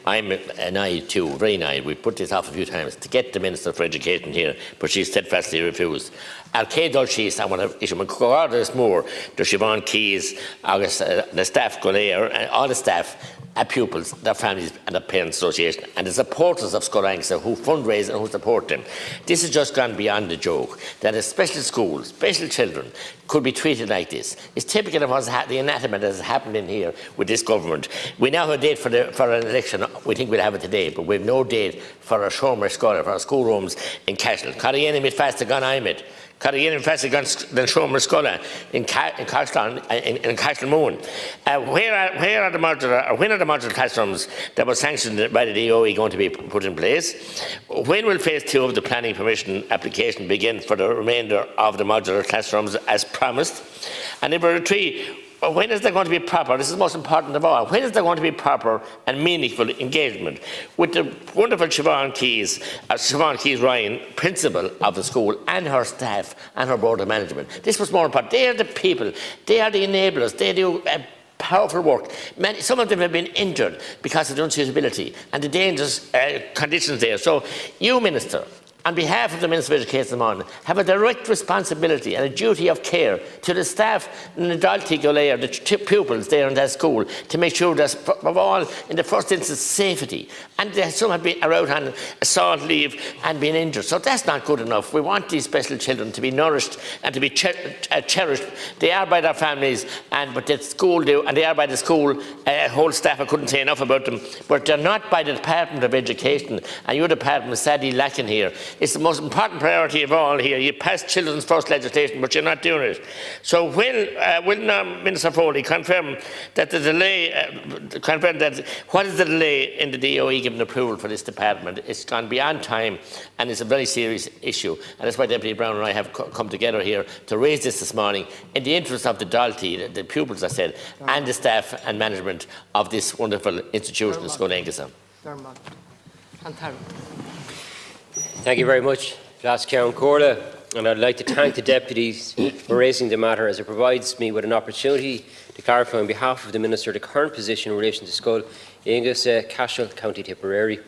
I'm naive too, very naive. We put this off a few times to get the Minister for Education here, but she steadfastly refused. Cé dul síos I want to go more to Siobhan Keys, August, the staff Scoil, and all the staff, pupils, their families and the Parents Association and the supporters of Aoghusa who fundraise and who support them. This has just gone beyond the joke that a special school, special children could be treated like this. It's typical of what's the anathema that has happened in here with this government. We now have a date for an election. We think we'll have it today, but we have no date for our Shomer Scoil, for our schoolrooms in Cashel. Carrigan mit fast gone Imid. Carrigan fast gone den Shomer Scoil in Cashel Moon. When are the modular classrooms that were sanctioned by the DOE going to be put in place? When will phase 2 of the planning permission application begin for the remainder of the modular classrooms as promised? And number 3, when is there going to be proper, this is most important of all, when is there going to be proper and meaningful engagement with the wonderful Siobhan Keys Ryan, principal of the school, and her staff and her board of management? This was more important. They are the people, they are the enablers, they do powerful work. Some of them have been injured because of the unsuitability and the dangerous conditions there. So you, Minister, on behalf of the Minister of Education, have a direct responsibility and a duty of care to the staff and the the pupils there in that school, to make sure that, above all, in the first instance, safety. And some have been out on assault leave and been injured. So that's not good enough. We want these special children to be nourished and to be cherished. They are by their families, but the school do, and they are by the school whole staff. I couldn't say enough about them, but they're not by the Department of Education, and your department is sadly lacking here. It's the most important priority of all here. You passed children's first legislation, but you're not doing it. So will Minister Foley confirm that the delay, what is the delay in the DOE giving approval for this department? It's gone beyond time, and it's a very serious issue. And that's why Deputy Brown and I have come together here to raise this morning in the interest of the Dalty, the pupils, I said, and the staff and management of this wonderful institution, Aoghusa. Thank you very much, Glas Ceann Comhairle, and I'd like to thank the deputies for raising the matter, as it provides me with an opportunity to clarify on behalf of the Minister the current position in relation to Scoil, Aoghusa, Cashel, County Tipperary.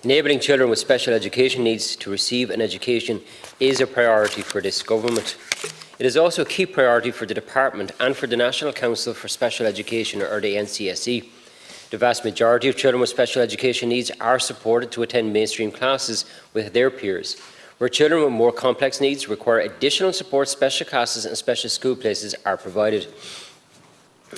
Enabling children with special education needs to receive an education is a priority for this government. It is also a key priority for the Department and for the National Council for Special Education, or the NCSE. The vast majority of children with special education needs are supported to attend mainstream classes with their peers. Where children with more complex needs require additional support, special classes and special school places are provided.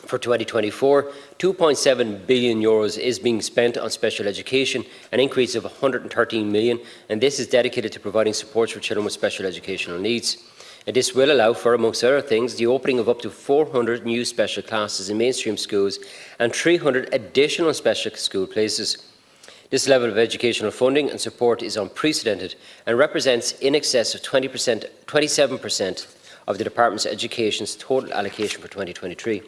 For 2024, €2.7 billion is being spent on special education, an increase of €113 million, and this is dedicated to providing support for children with special educational needs. And this will allow for, amongst other things, the opening of up to 400 new special classes in mainstream schools and 300 additional special school places. This level of educational funding and support is unprecedented and represents in excess of 27% of the Department's Education's total allocation for 2023.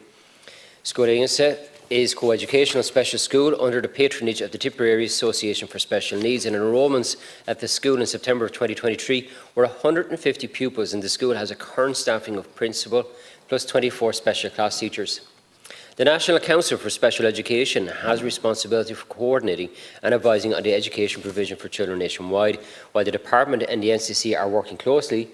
Scoil Aoghusa is co-educational special school under the patronage of the Tipperary Association for Special Needs, and enrolments at the school in September of 2023 were 150 pupils, and the school has a current staffing of principal plus 24 special class teachers. The National Council for Special Education has responsibility for coordinating and advising on the education provision for children nationwide, while the Department and the NCC are working closely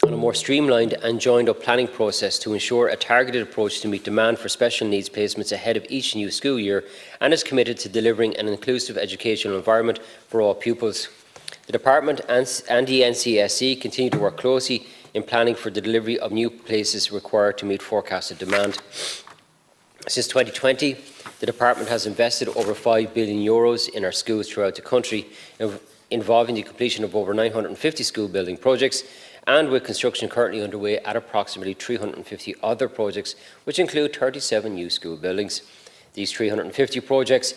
on a more streamlined and joined-up planning process to ensure a targeted approach to meet demand for special needs placements ahead of each new school year, and is committed to delivering an inclusive educational environment for all pupils. The Department and the NCSE continue to work closely in planning for the delivery of new places required to meet forecasted demand. Since 2020, the Department has invested over €5 billion in our schools throughout the country, involving the completion of over 950 school building projects, and with construction currently underway at approximately 350 other projects, which include 37 new school buildings. These 350 projects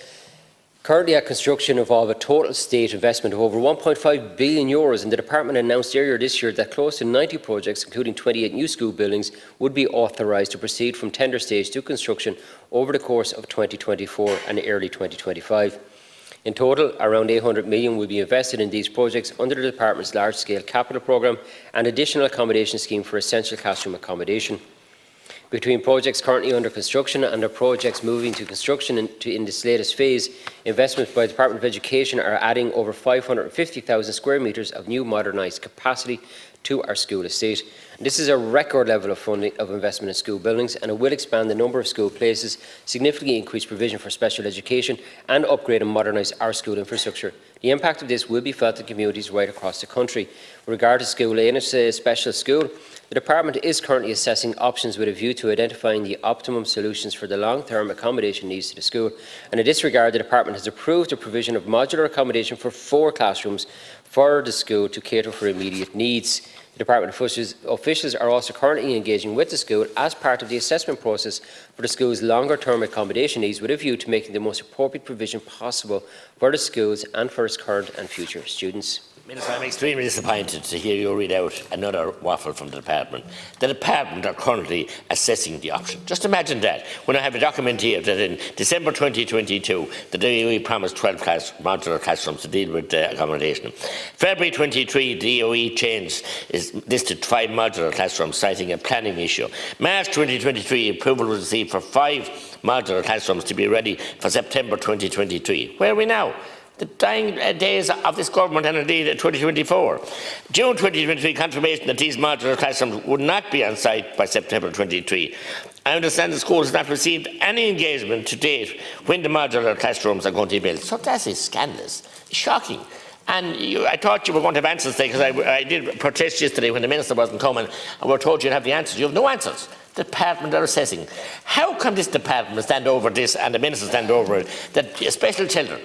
currently at construction involve a total state investment of over €1.5 billion, and the Department announced earlier this year that close to 90 projects, including 28 new school buildings, would be authorised to proceed from tender stage to construction over the course of 2024 and early 2025. In total, around €800 million will be invested in these projects under the Department's large-scale capital programme and additional accommodation scheme for essential classroom accommodation. Between projects currently under construction and the projects moving to construction in this latest phase, investments by the Department of Education are adding over 550,000 square metres of new modernised capacity to our school estate. This is a record level of funding of investment in school buildings, and it will expand the number of school places, significantly increase provision for special education and upgrade and modernise our school infrastructure. The impact of this will be felt in communities right across the country. With regard to School A, it's a special school. The Department is currently assessing options with a view to identifying the optimum solutions for the long-term accommodation needs to the school. And in this regard, the Department has approved the provision of modular accommodation for 4 classrooms for the school to cater for immediate needs. The Department officials are also currently engaging with the school as part of the assessment process for the school's longer-term accommodation needs, with a view to making the most appropriate provision possible for the schools and for its current and future students. Minister, I'm extremely disappointed to hear you read out another waffle from the Department. The Department are currently assessing the option. Just imagine that, when I have a document here that in December 2022, the DOE promised 12 modular classrooms to deal with accommodation. February 23, the DOE changed this to 5 modular classrooms, citing a planning issue. March 2023, approval was received for 5 modular classrooms to be ready for September 2023. Where are we now? The dying days of this government, and indeed 2024. June 2023, confirmation that these modular classrooms would not be on site by September 2023. I understand the school has not received any engagement to date when the modular classrooms are going to be built. So that is scandalous, shocking. And I thought you were going to have answers today, because I did protest yesterday when the Minister wasn't coming, and we were told you'd have the answers. You have no answers. The Department are assessing. How come this Department will stand over this and the Minister stand over it, that special children,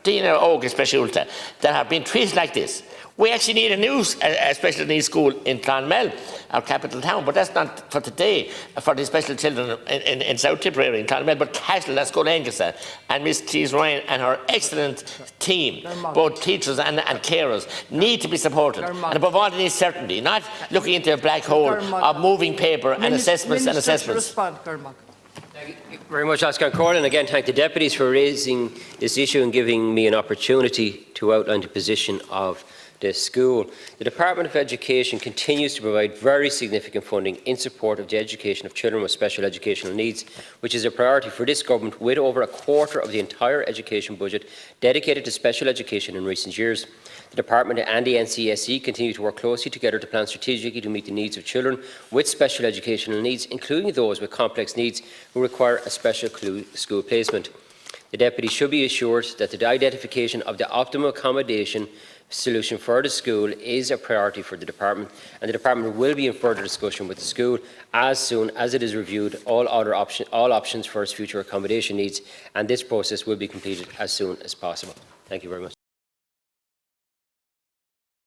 Dina Aoghusa Aoghusa, that have been treated like this? We actually need a new special needs school in Clonmel, our capital town, but that's not for today, for the special children in South Tipperary, in Clonmel, but Cashel, that's Aoghusa, and Miss Cleese Ryan and her excellent team, both teachers and carers, need to be supported. And above all, they need certainty, not looking into a black hole of moving paper and assessments and assessments. Thank you very much, Oscar Corlin, and again thank the deputies for raising this issue and giving me an opportunity to outline the position of the school. The Department of Education continues to provide very significant funding in support of the education of children with special educational needs, which is a priority for this government, with over a quarter of the entire education budget dedicated to special education in recent years. The Department and the NCSE continue to work closely together to plan strategically to meet the needs of children with special educational needs, including those with complex needs who require a special school placement. The Deputy should be assured that the identification of the optimal accommodation solution for the school is a priority for the Department, and the Department will be in further discussion with the school as soon as it is reviewed all options for its future accommodation needs, and this process will be completed as soon as possible. Thank you very much.